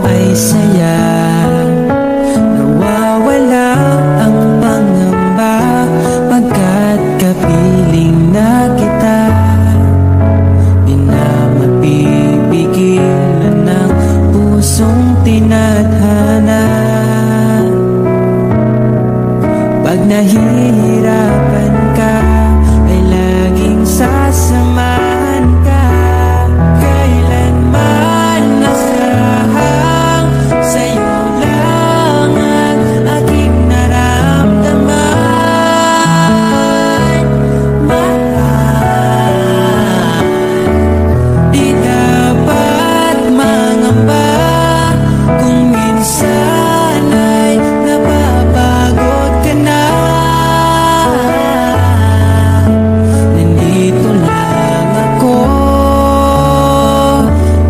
ay saya. Nawawala ang pangamba pagkat kapiling na kita. Di na mapipigilan ng pusong tinadhana. Pag nahihirapan ka ay laging sasamahan ka. Kailanman nasahang sa'yo lang ang aking naramdaman. Mahal, di dapat mangamba kung minsan ay napapagod ka na. Nandito lang ako,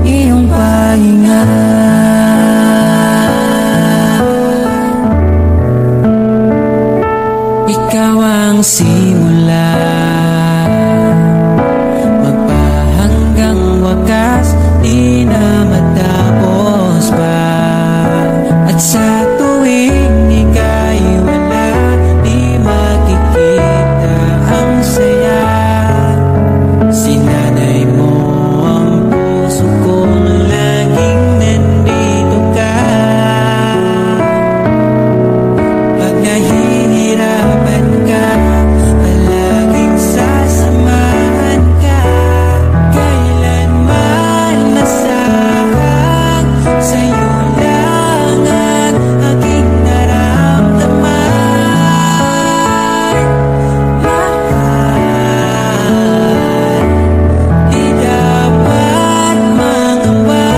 iyong pahinga. Ikaw ang simula, magpahanggang wakas, di na matapos pa. At sa tuwing ika'y wala, di makikita ang saya. Sinanay mo ang puso kong laging nandito ka. Pag nahihirapan ka, palaging sasamahan ka. Kailanman nasahang sa'yo lang ang aking naramdaman. Mahal, di dapat mangamba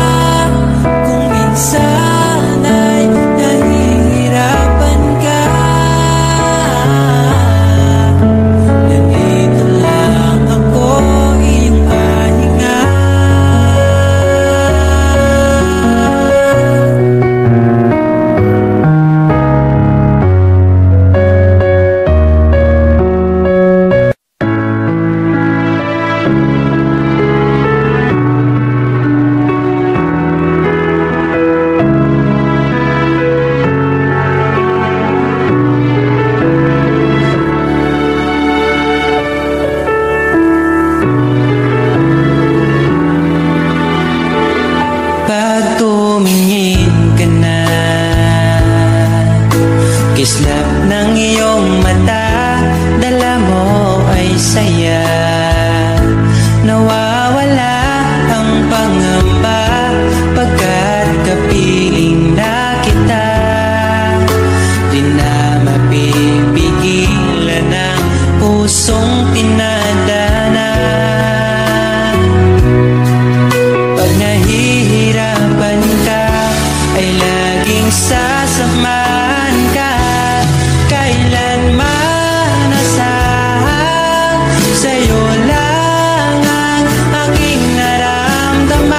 kung minsan ay nahihirapan ka. Nandito lang ako, iyong pahinga. Pag tumingin ka na, kislap ng iyong mata, dala mo ay saya. Nawawala ang pangamba pagkat kapiling na kita. Di na mapipigilan ang pusong tinadana. Pag nahihirapan ka ay laging sasamahan ka. Kailanman nasahang sa'yo lang ang aking naramdaman.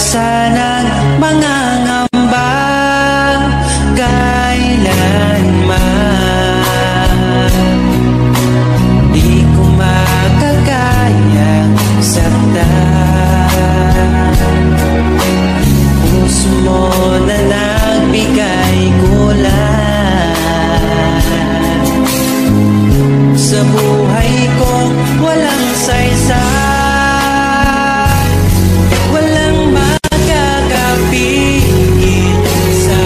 iwasan ang mga ngamba kailanman. Di ko makakayang saktan. Puso mo na nagbigay kulay sa buhay ko, walang saysay, walang makakapigil sa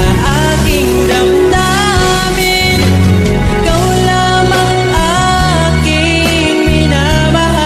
aking damdamin. Ikaw lamang aking minamahal.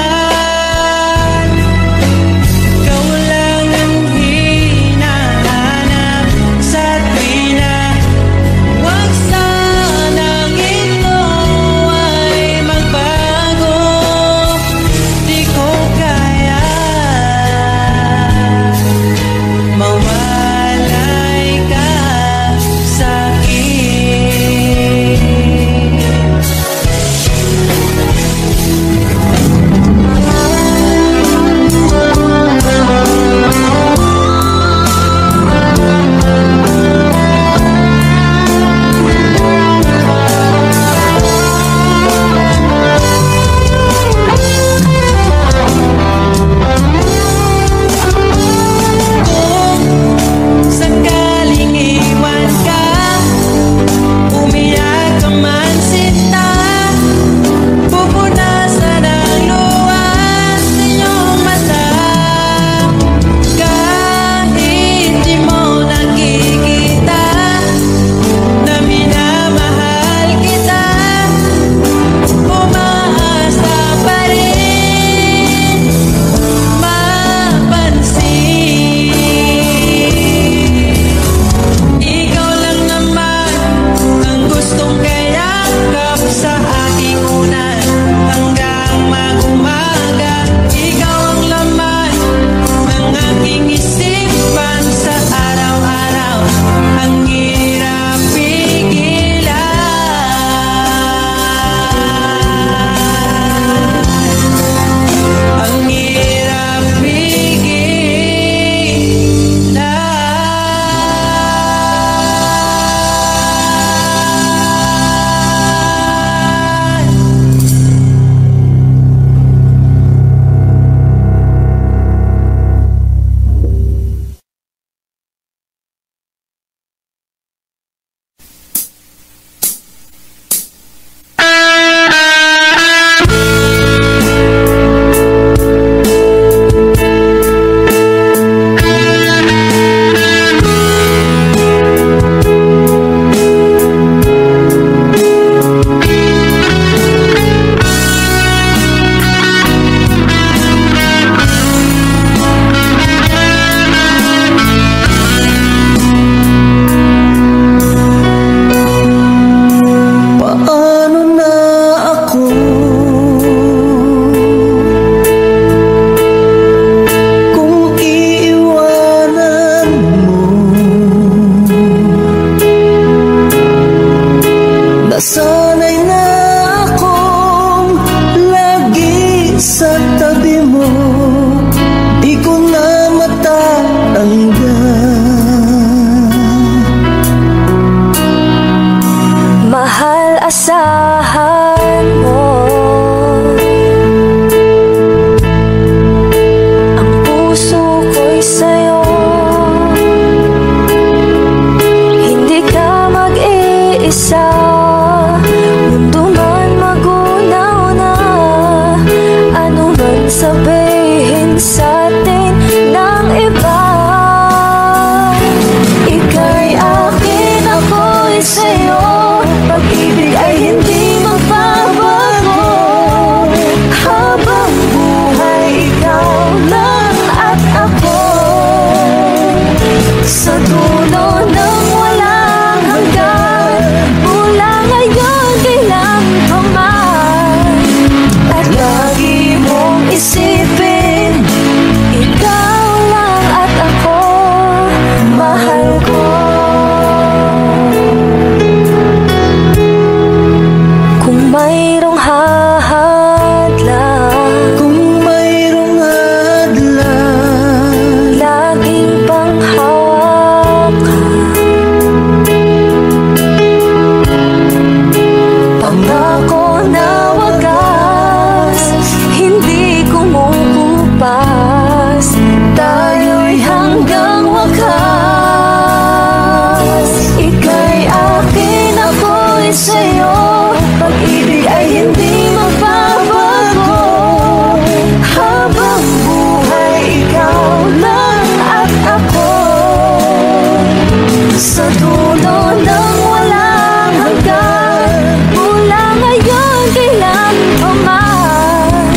Sa dulo ng walang hanggan, mula ngayon kailan pa man.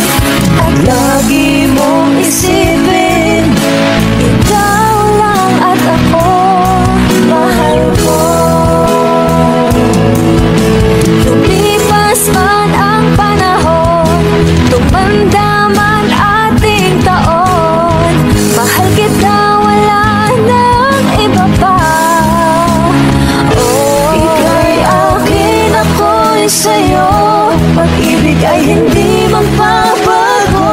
At lagi mong isipin, ikaw lang at ako, mahal ko. Lumipas man ang panahon, tumanda man ating taon, mahal kita, wala nang iba pa. Oh, ika'y akin, ako'y sa'yo, pag-ibig ay hindi magbabago.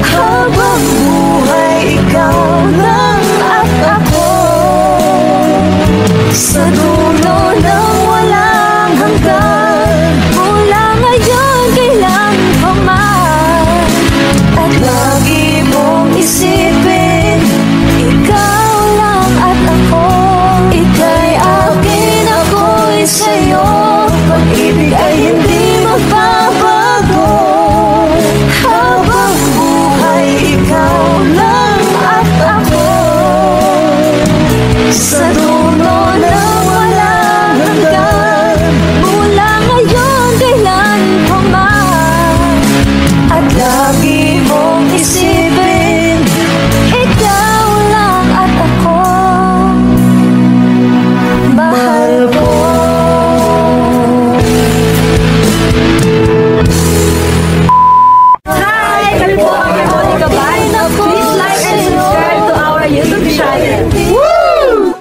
Habang buhay, ikaw lang at ako. Sa dulo ng walang hanggan, mula ngayon kailan pa man. At lagi mong isipin, ikaw lang at ako. Ika'y akin, ako'y sa'yo, pag-ibig ay hindi magbabago. Habang buhay, ikaw lang at ako. Sa dulo ng walang hanggan, mula ngayon kailan pa man. At lagi mong isipin, ikaw lang at ako, mahal ko. Hi! Kami po ang Monica Gabay. Please like and subscribe to our YouTube channel. Woo!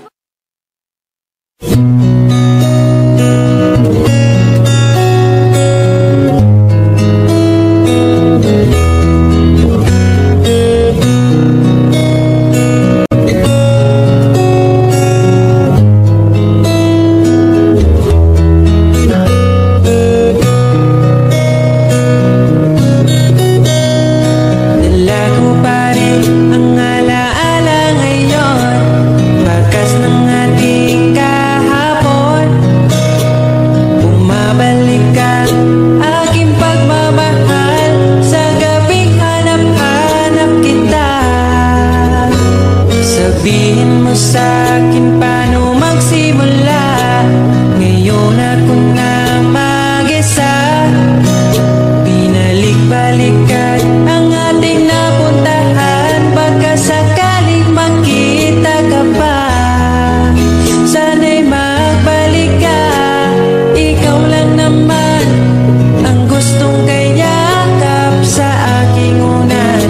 Dala ko pa rin ang alaala ngayon, bakas ng ating kahapon. Bumabalik ka, aking pagmamahal, sa gabing hanap-hanap kita. Sabihin mo sa'kin paano magsimula, ngayon ako na mag-isa. Binalik-balikan ang ating napuntahan, baka sakaling makita ka pa. Sana'y magbalik ka, ikaw lang naman ang gustong kayakap sa aking unan.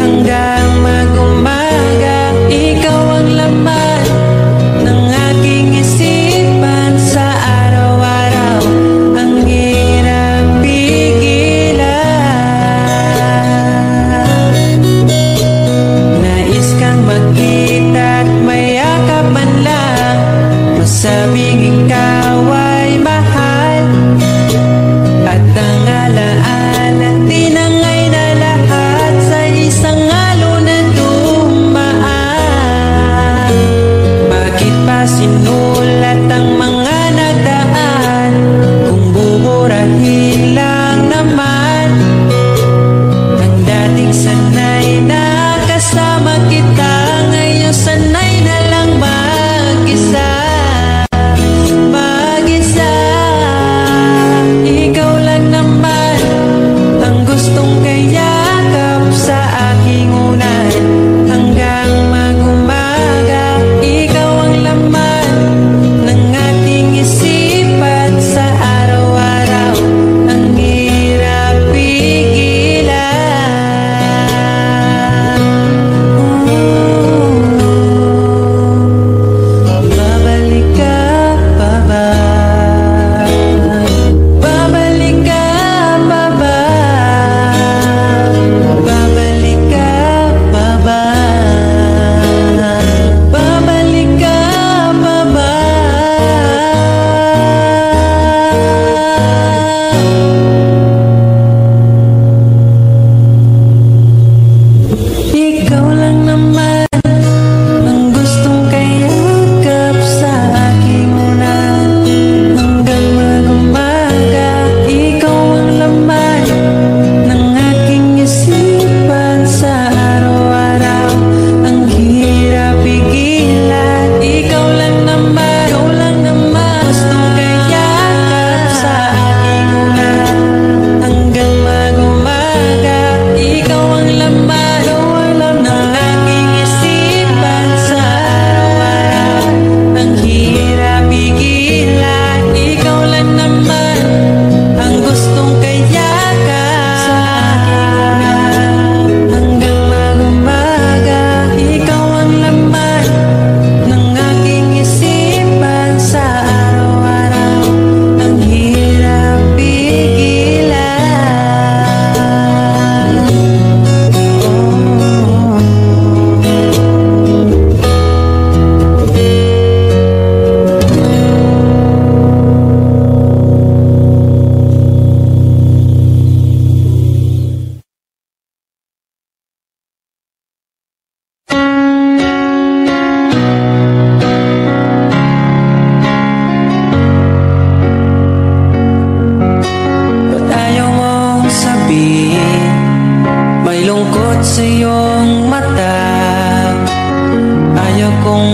Hanggang mag-umaga, ikaw ang laman ng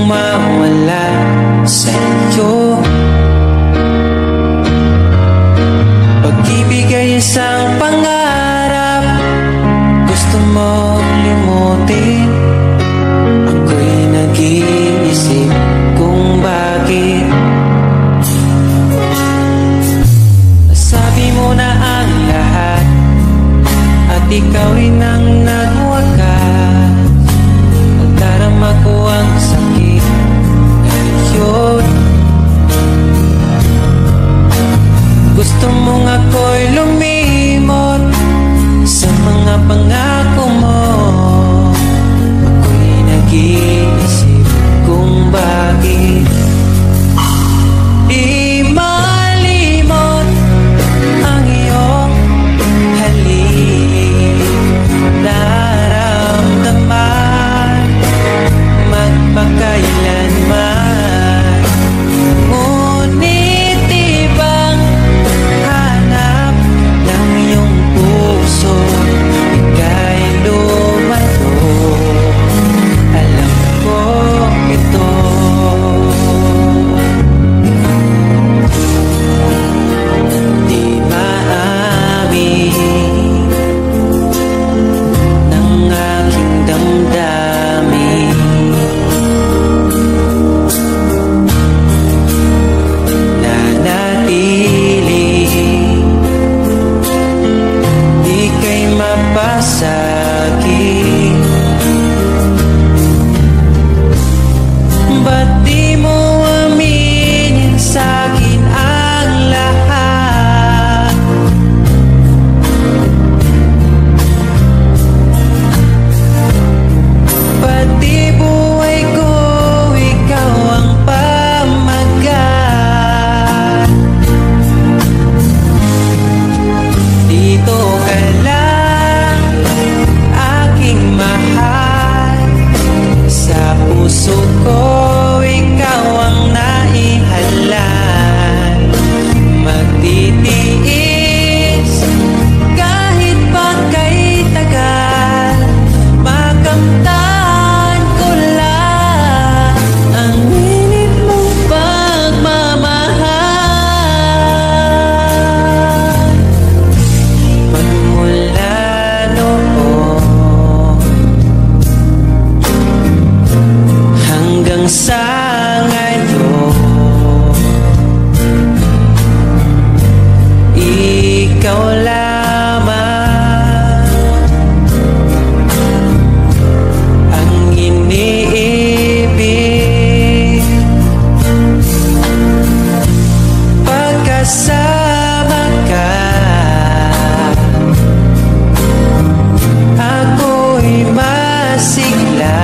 mawala sa'yo. Pag-ibig ay isang pangarap, gusto mo limutin. Ako'y nag-iisip kung bakit. Nasabi mo na ang lahat at ikaw rin ang nagwakas. Nagdarama ko ang sakit ngayon. Gusto mong ako'y lumimot sa mga pangako mo. Ako'y nag-iisip kung bakit di malimot ang iyong halik. Naramdaman magpakailanman, ngunit ibang hanap ng iyong puso. Ika'y lumayo, alam ko ito. Di maamin ng aking damdamin, nanatili, di kay mapasakit. Ba't di mo aminin sa'kin ang lahat? Pati buhay ko, ikaw ang pamagat. Dito ka lang, aking mahal. Sa puso ko, ikaw ang naihalal. Magtitiis kahit pa kay tagal. Makamtan ko lang ang init mong pagmamahal. Magmula noon hanggang sa ngayon, ikaw lamang ang iniibig. Pagkasama ka, ako'y masigla.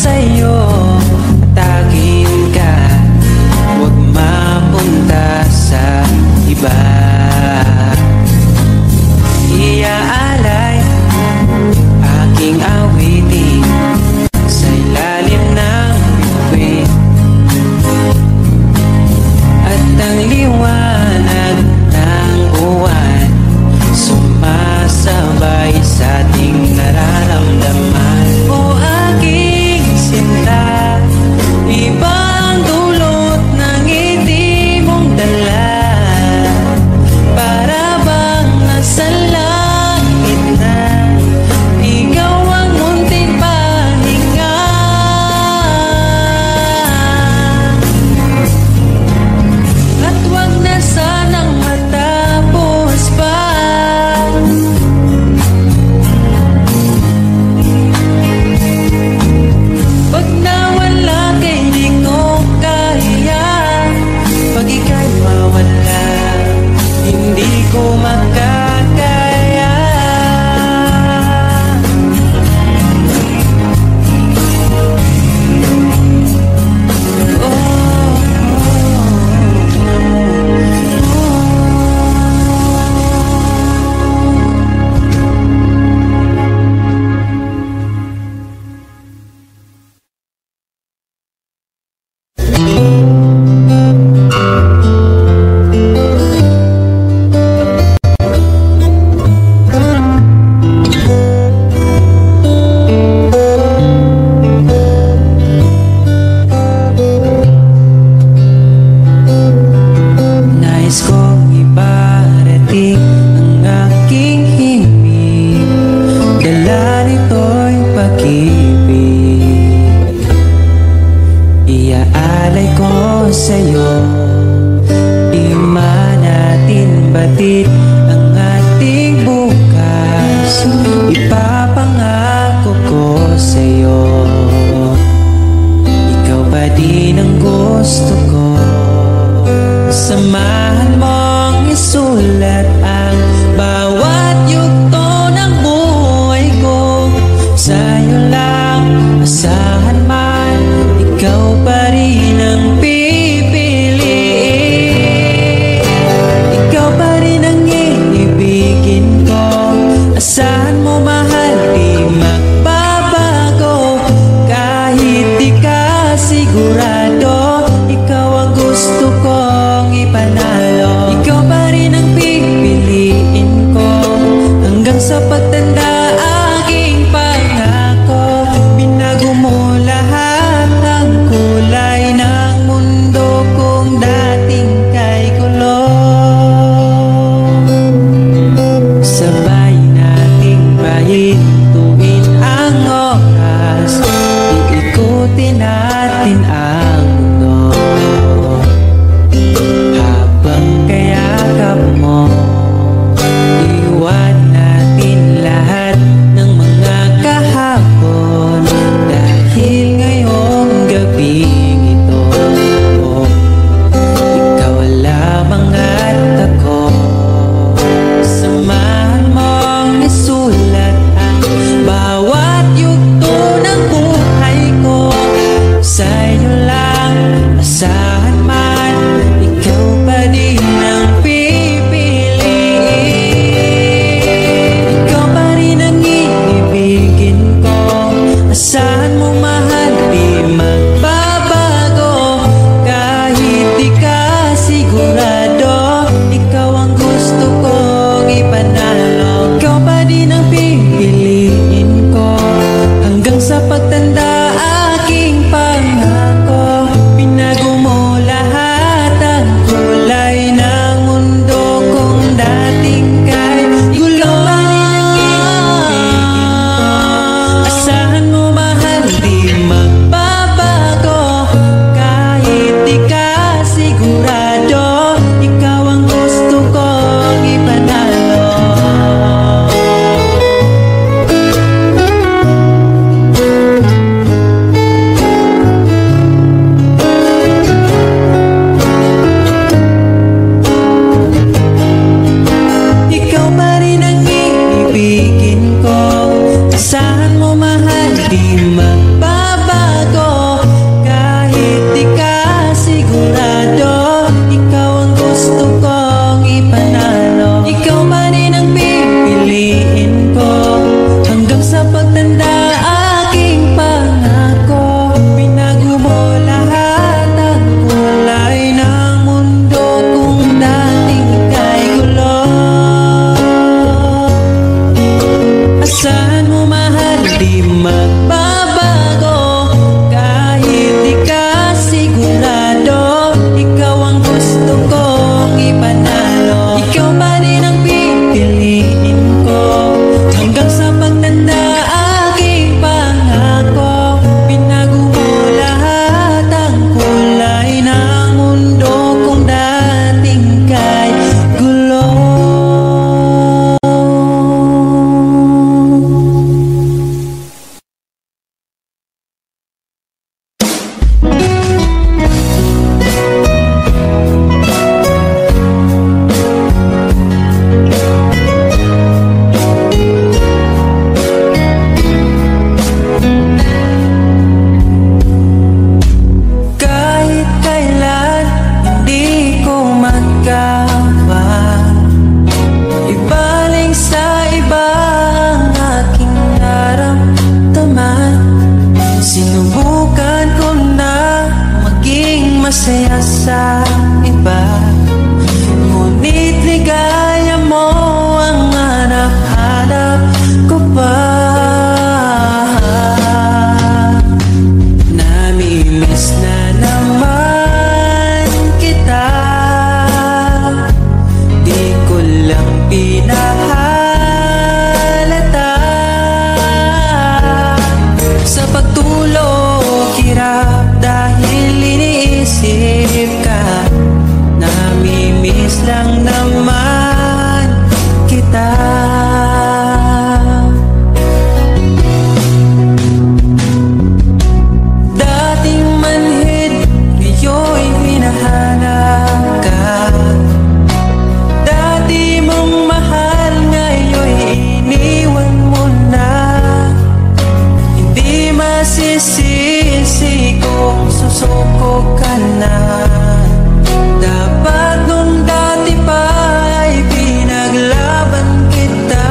sa'yo, atagin ka, huwag mapunta sa iba. Iaalay aking awitin sa ilalim ng bituin, at ang liwanag ng buwan sumasabay sa ating nararamdaman. O aking sinta, ibang dulot ng ngiti mong dala, para bang nasa langit na ikaw ang munting pahinga. At wag na sanang matapos pa. Pag nawala kay di ko kaya, pag ika'y mawala, hindi ko makakaya. Nais kong ibarating ang aking himig, dala nito'y pag-ibig. Iaalay ko sa'yo, di man natin batid ang ating bukas, ipapangako ko sa'yo, ikaw pa din ang gusto ko. Samahan mong isulat ang bawat yugto ng buhay ko. Sa'yo lang asahan man, ikaw pa rin ang pipiliin. Ikaw pa rin ang iibigin ko. Asahan mo mahal, di magbabago. Kahit di ka sigurado, ikaw ang gusto kong ipanalo. Ikaw pa rin ang pipiliin ko, hanggang sa pagtanda aking pangako. Binago mo lahat ng kulay ng mundo kong dating kay kulong. Sabay nating pahintuin ang oras, iikutin natin ang mundo, habang kayakap mo, iwan natin lahat. magsaya sa iba, ngunit ligaya mo ang hanap-hanap ko pa. Namimiss na naman kita, di ko lang pinahalata. Sa pagtulog hirap dahil iniisip ka, namimiss lang naman kita. Dating manhid, ngayon hinahanap ka. Dati mong mahal, ngayon iniwan mo na. Hindi masisisi kung susuko ka na. Dapat nung dati pa ay pinaglaban kita.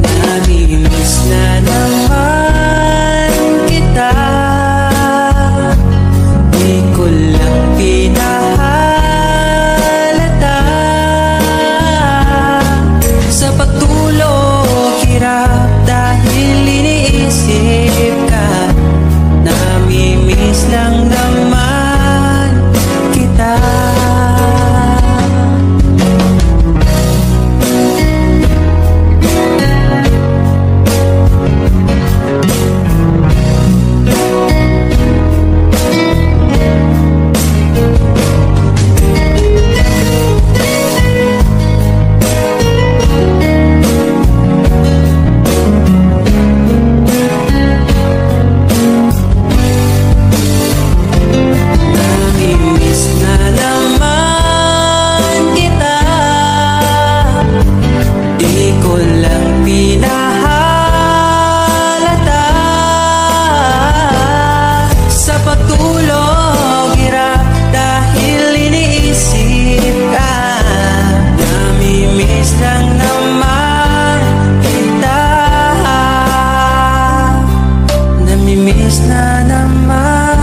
Namimiss na naman kita, di ko lang pinahalata. Sa pagtulog hirap dahil iniisip ka, namimiss lang naman kita. Namimiss na naman kita, di ko lang pinahalata. Sa pagtulog hirap dahil iniisip ka, namimiss lang naman kita. Namimiss na naman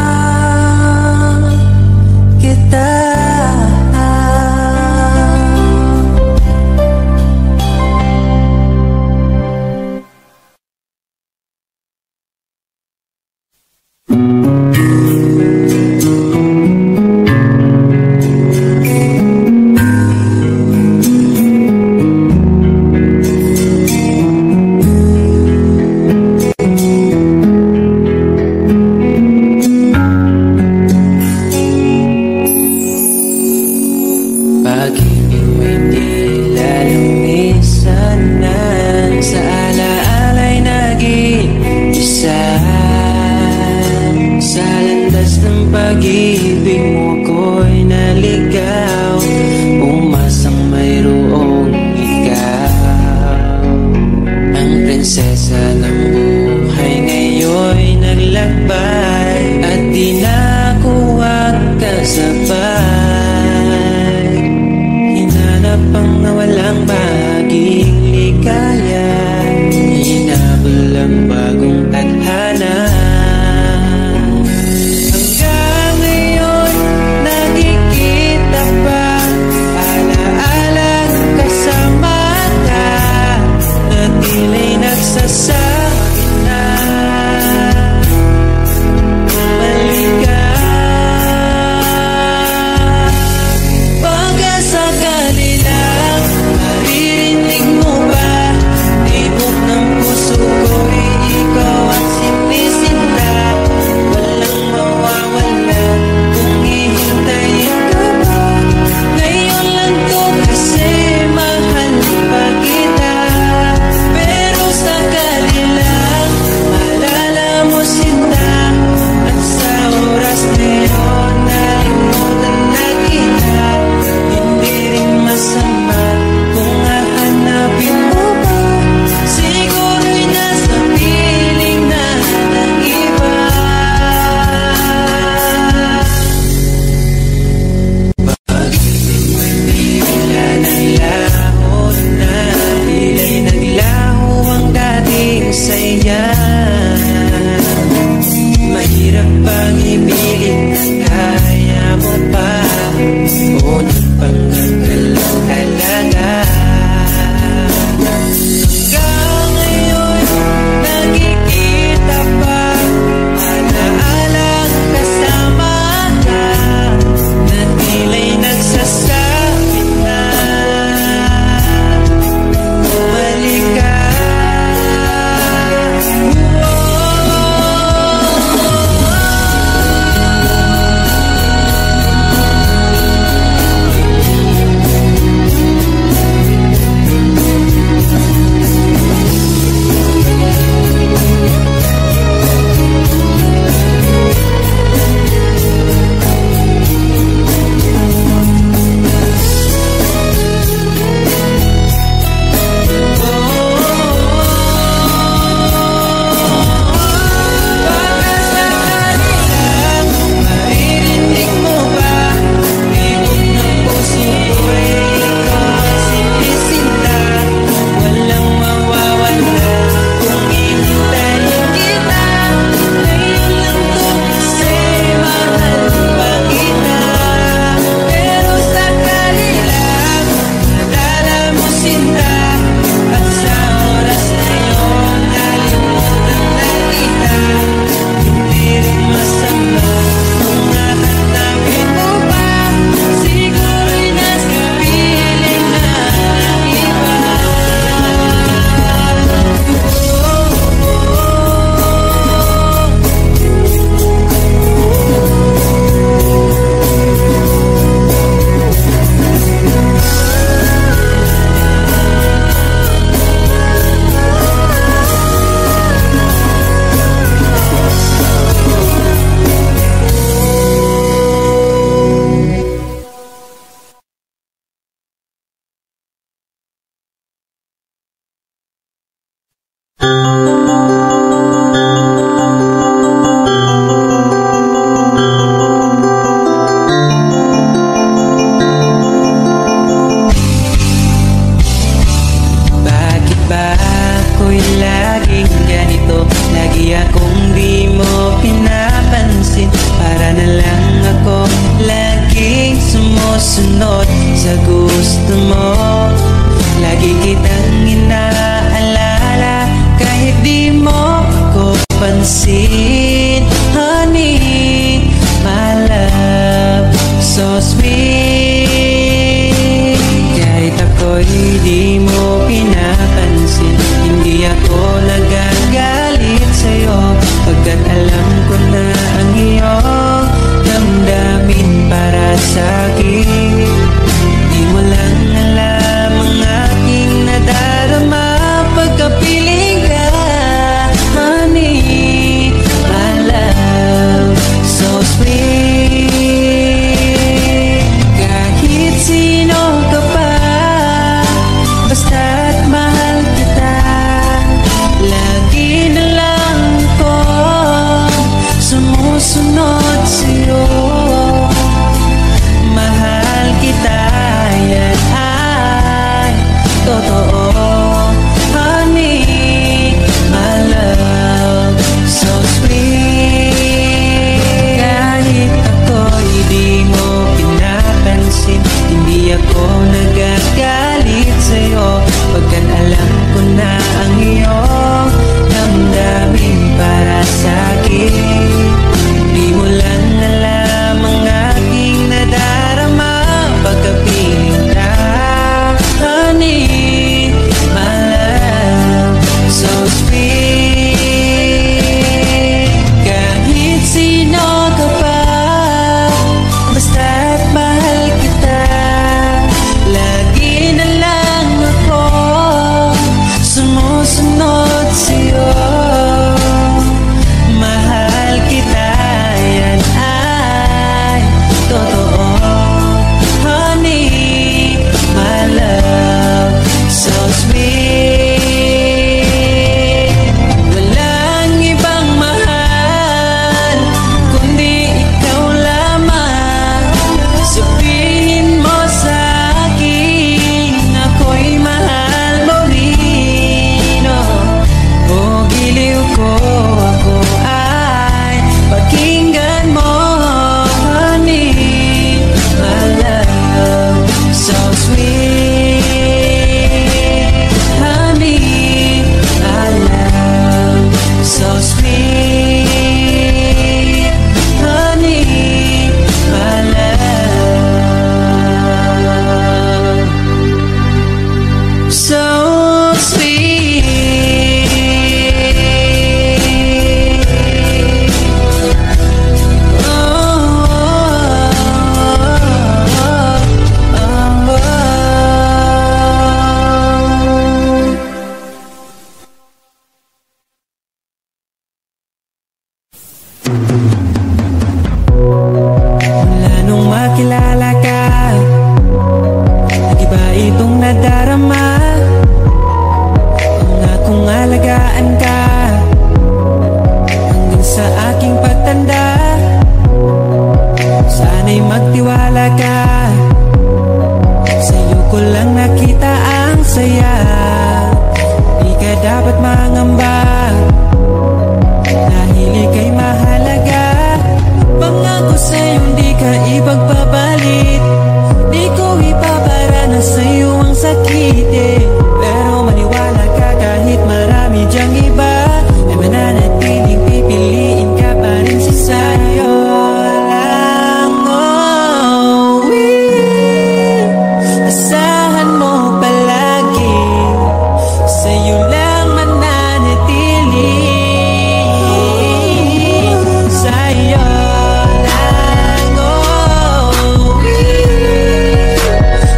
kita. Pag-ibig mo'y tila lumisan na, sa alaala'y naging isa. Sa landas ng pag-ibig mo ko'y naligaw, umasang mayroong ikaw. Ang prinsesa ng buhay ngayon'y naglakbay, at di na ako kasabay. Hinanap ang nawalang bahaging ligaya, hinabol ang bagong tadhana. Hanggang ngayon nakikita pa, alaalang kasama ka, na tila'y nagsasama. Bakit ba ako'y laging ganito? Lagi akong di mo pinapansin. Para na lang ako laging sumusunod sa gusto mo. Lagi kitang inaalala kahit di mo ako pansin. Honey, my love, so sweet. Kahit ako'y di mo pinapansin, hindi ako nagagalit sa'yo, pagkat alam ko na ang iyong damdamin para sa'kin. Di mo lang alam ang aking nadarama pagkapiling ka. Honey, my love, so sweet. Kahit sino ka pa, basta't mahal kita. Lagi na lang ako sumusunod sa'yo. Mahal kita, yan ay totoo. Honey, my love, so sweet. Kahit ako'y di mo pinapansin, hindi ako nagagalit sa'yo, pagkat alam ko na ang iyong damdamin para sa'kin. Di mo lang alam ang aking nadarama pagkapiling ka. Honey, my love, so sweet. Kahit sino ka pa, basta't mahal kita. Lagi na lang ako sumusunod sa'yo. Mahal kita, yan ay totoo. Honey, my love, so sweet. Walang ibang mahal kundi ikaw lamang. Sabihin mo sa'kin, ako'y mahal mo rin. O giliw ko, ako ay pakinggan mo. Honey, my love, so sweet. Honey, my love, so sweet. Honey, my love, so sweet. Oh, oh, oh, oh. Mula nung makilala ka, nag-iba itong nadarama. Pangakong alagaan ka hanggang sa aking pagtanda. Sana'y magtiwala ka, sa'yo ko lang nakita ang saya. Di ka dapat mangamba, dahil ika'y mahalaga. Pangako sa'yo di ka ipagpapalit, di ko ipaparana sa'yo ang sakit Pero maniwala ka kahit marami dyang iba, ay mananatiling pipiliin ka pa rin si sa'yo lang. Oh, asahan mo palagi, sa'yo lang mananatili. Sa'yo lang, oh,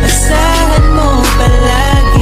asahan mo palagi.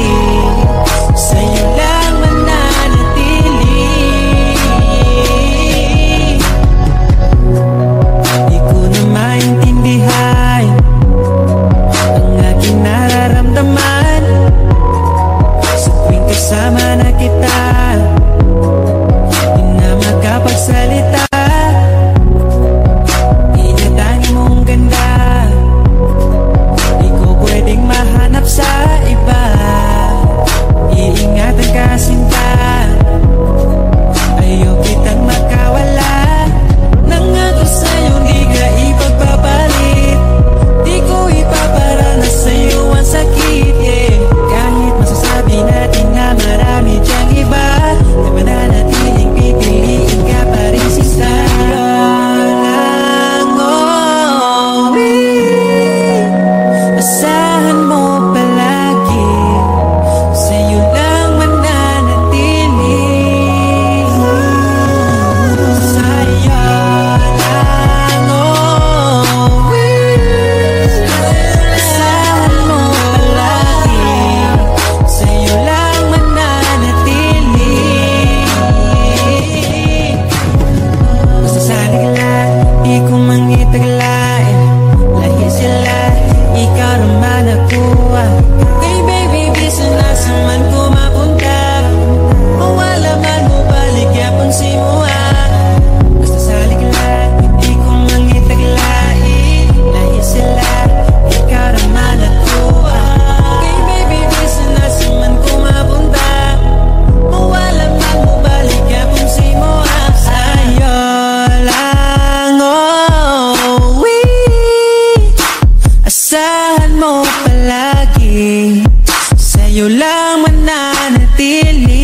lang mananatili.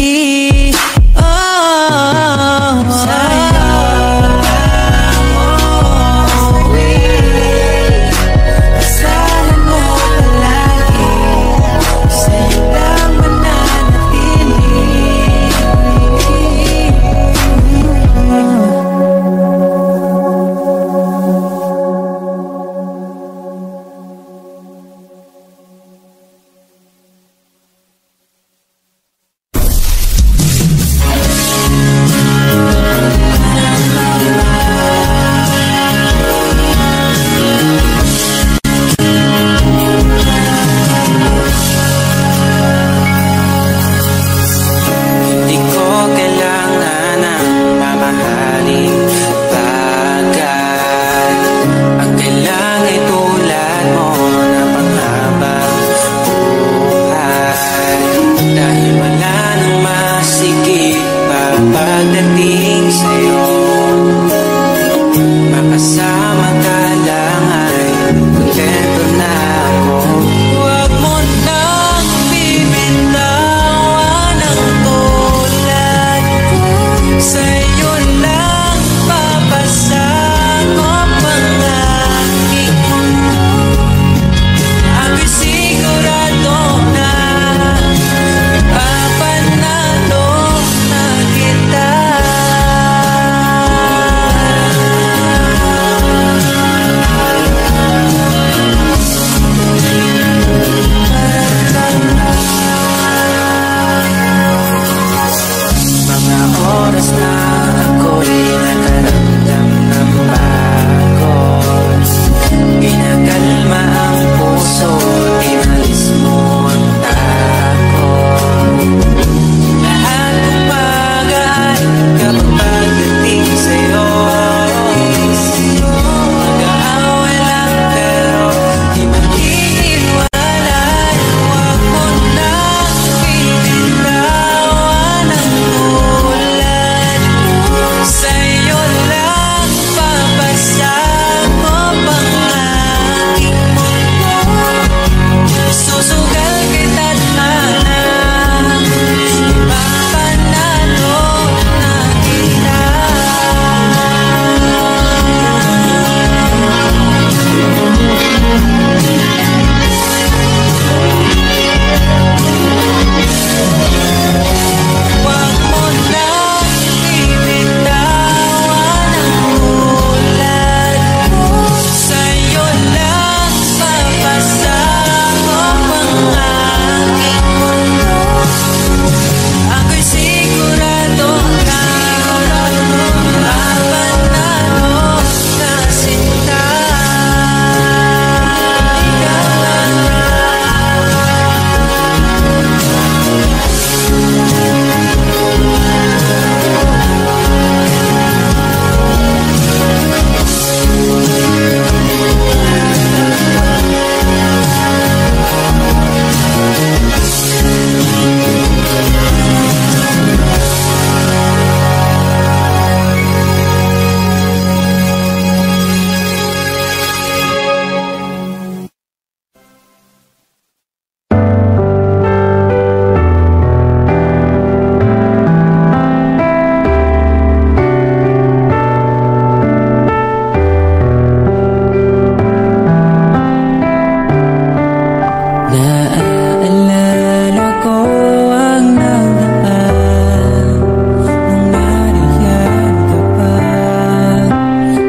Oh, sa'yo lang uuwi. Asahan mo palagi, sa'yo lang mananatili. Pagdating sa'yo, makasama ka lang ay kontento na ako. Huwag mo nang bibitawan ang tulad ko. Sa'yo lang papasakop ang aking mundo. Ako'y sigurado na papanalo na kita. Mga oras na ako'y nakaramdam ng bago, ginakalma ang puso, inalis mo ang takot. Lahat ng bagay kapag pagdating sa'yo, mag-aaway lang pero di maghihiwalay. Huwag mo nang bibitawan ang tulad ko. Sa'yo lang papasakop ang aking mundo. Susugal kita't hanap, ipapanalo na kita. Huwag mo nang bibitawan ang tulad ko. Sa'yo lang papasakop ang aking mundo. Ako'y sigurado na mapanalo na sinta. Ikaw lang. Naaalala ko ang nakaraan nung nariyan ka pa,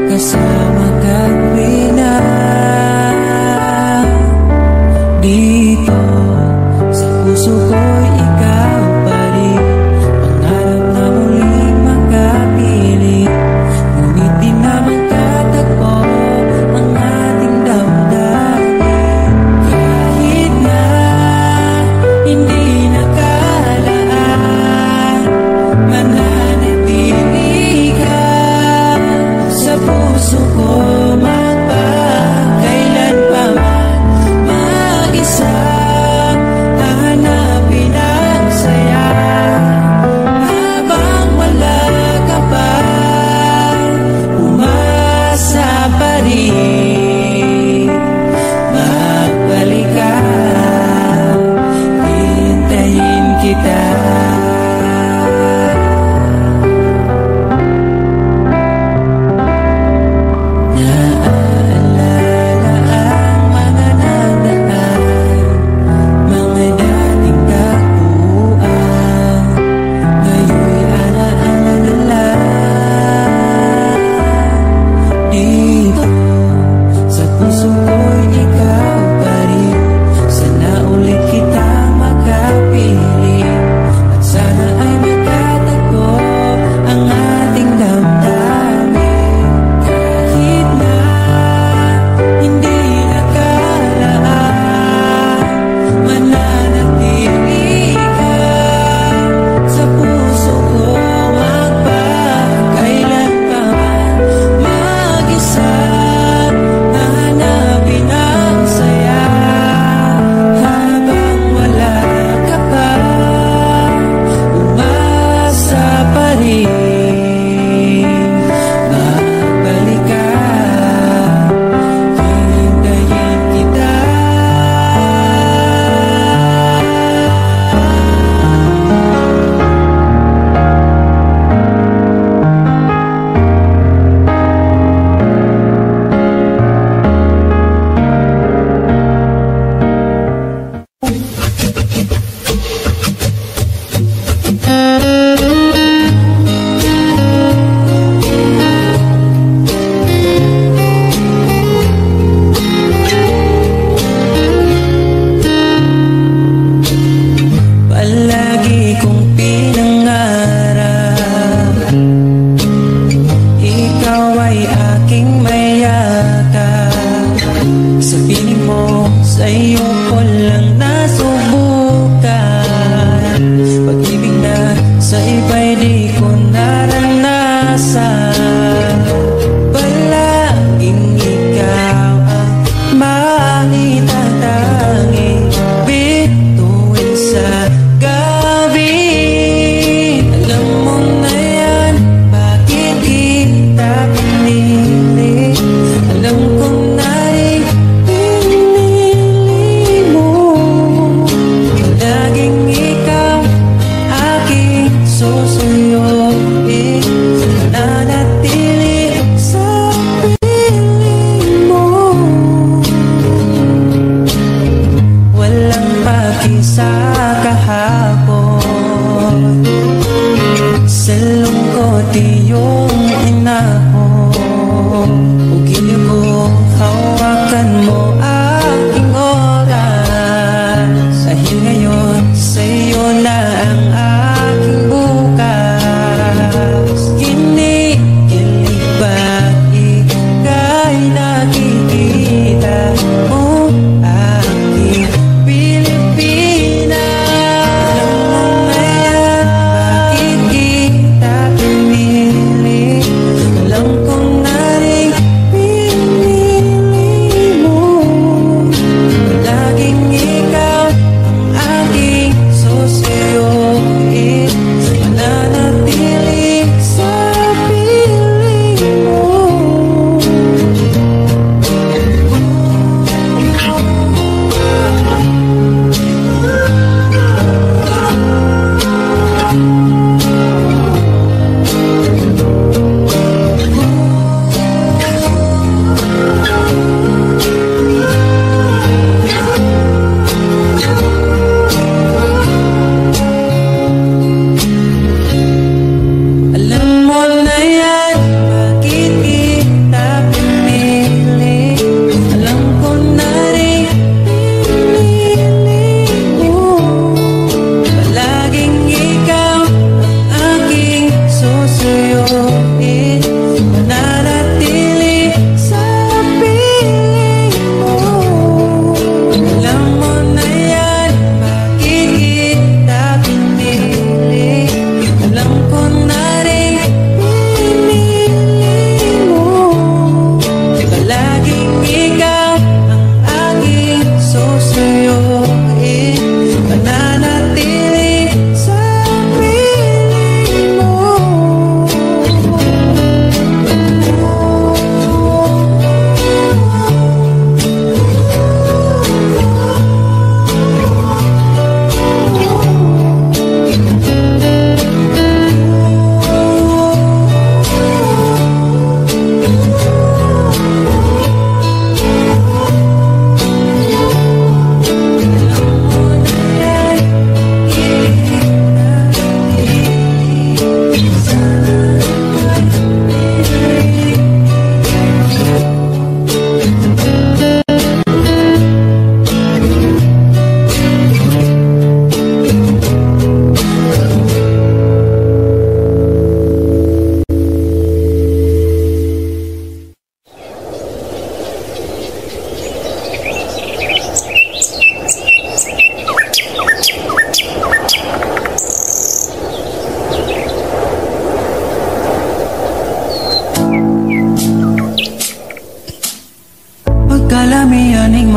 kasama kang bilang. Dito sa puso ko'y ikaw pa rin, pangarap na muling makapiling. Ngunit di na magtatagpo ang ating damdamin. Kahit na hindi nakalaan, mananatili ka sa puso ko magpakailan pa man. Mag-isa hahanapin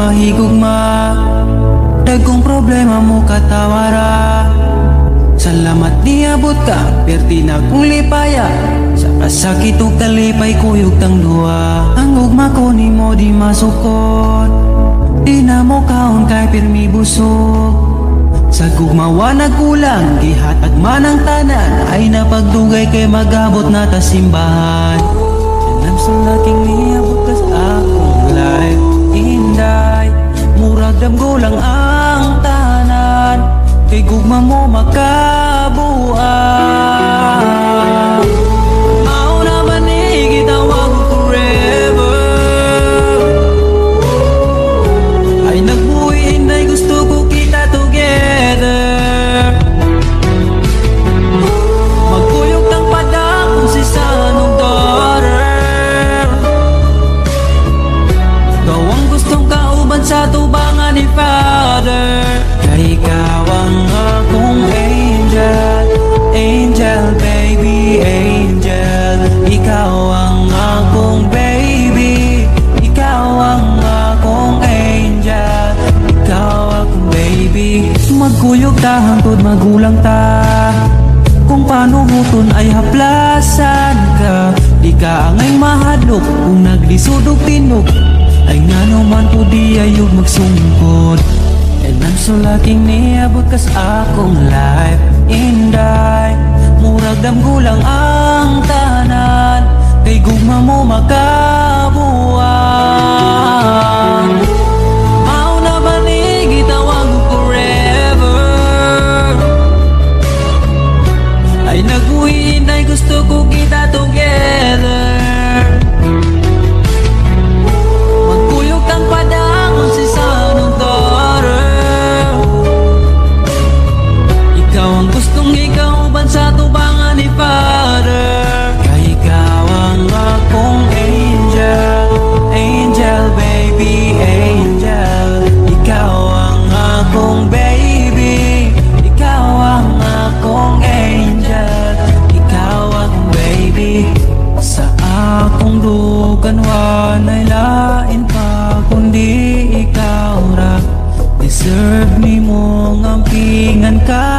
mahigugma, dagkong problema mo katawara. Salamat niabot ka, perti na kong lipaya. Sa kasakit o kalipay kuyog tang duwa. Ang ugma ko ni mo di masukot, di na mo kaon kay pirmi busog. Sa gugmawa nagkulang, gihatag man ang tanan, ay napagdugay kay magabot na ta simbahan. Sanam sa laking niabot ka sa akong life, inday, murag damgo lang ang tanan, kay gugma mo makabuan. Mao naman ni gitawag forever, ay nagbuhi inday gusto ko kita together. Magkuyog tang padang kung si sanong daughter, ikaw ang gustong kauban sa tubangan ni Father. Kay ikaw ang akong angel, angel baby, angel. Ikaw ang akong baby, ikaw ang akong angel, ikaw akong baby. Magkuyog ta hangtod magulang ta, kung paano huton ay haplasan ka. Di ka angay mahadlok kung naglisod og tinog, ay nga naman po di ayog magsungkod. And I'm so lucky niabot ka sa akong life, inday, murag damgulang ang tanan, kay gugma mo makabuan. Mao na ba ni gitawag forever, ay nagbuhi inday gusto ko kita together. Magkuyog tang padangon si sanong daughter, ikaw ang gustong ikauban sa tubangan ni Father. Kay ikaw ang akong angel, angel baby, angel. Ikaw ang akong baby, ikaw ang akong angel, ikaw akong baby. Sa akong dukan wanay lain pa kundi ikaw ra. Deserve ni mo ngampingan ka